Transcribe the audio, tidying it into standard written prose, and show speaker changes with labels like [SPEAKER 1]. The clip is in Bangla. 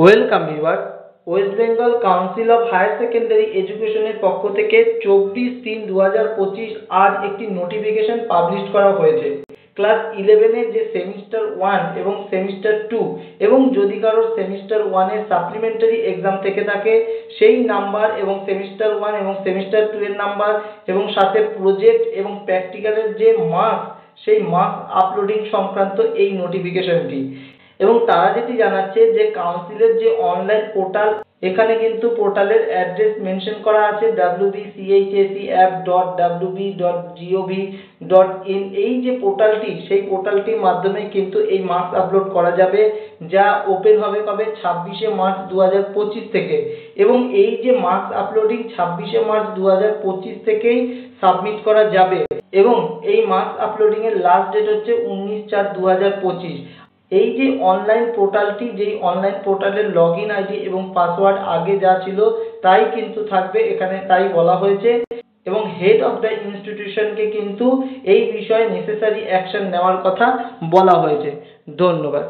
[SPEAKER 1] Welcome viewer. West Bengal council of higher secondary এডুকেশনের পক্ষ থেকে 24/3/2025 আজ একটি নোটিফিকেশন পাবলিশ করা হয়েছে। ক্লাস 11-এর যে সেমিস্টার 1 এবং সেমিস্টার 2 এবং যদি কারোর সেমিস্টার 1-এর সাপ্লিমেন্টারি এক্সাম থেকে থাকে সেই নাম্বার এবং সেমিস্টার 1 এবং সেমিস্টার 2 এর নাম্বার এবং সাথে প্রজেক্ট এবং প্র্যাকটিক্যালের যে মার্কস সেই মার্কস আপলোডিং সংক্রান্ত এই নোটিফিকেশনটি। এবং তারা যেটি জানাচ্ছে যে কাউন্সিলের যে অনলাইন পোর্টাল, এখানে কিন্তু পোর্টালের অ্যাড্রেস মেনশন করা আছে wbchsef.wb.gov.in। এই যে পোর্টালটি, সেই পোর্টালটির মাধ্যমে কিন্তু এই মার্কস আপলোড করা যাবে, যা ওপেন হবে কবে 26শে মার্চ 2025 থেকে। এবং এই যে মার্কস আপলোডিং 26শে মার্চ 2025 থেকেই সাবমিট করা যাবে এবং এই মার্কস আপলোডিং এর লাস্ট ডেট হচ্ছে 19/4/2025। এই যে অনলাইন পোর্টালটি, যেই অনলাইন পোর্টালের লগইন আইডি এবং পাসওয়ার্ড আগে যা ছিল তাই কিন্তু থাকবে এখানে, তাই বলা হয়েছে। এবং হেড অফ দ্য ইনস্টিটিউশনকে কিন্তু এই বিষয়ে নেসেসারি অ্যাকশন নেওয়ার কথা বলা হয়েছে। ধন্যবাদ।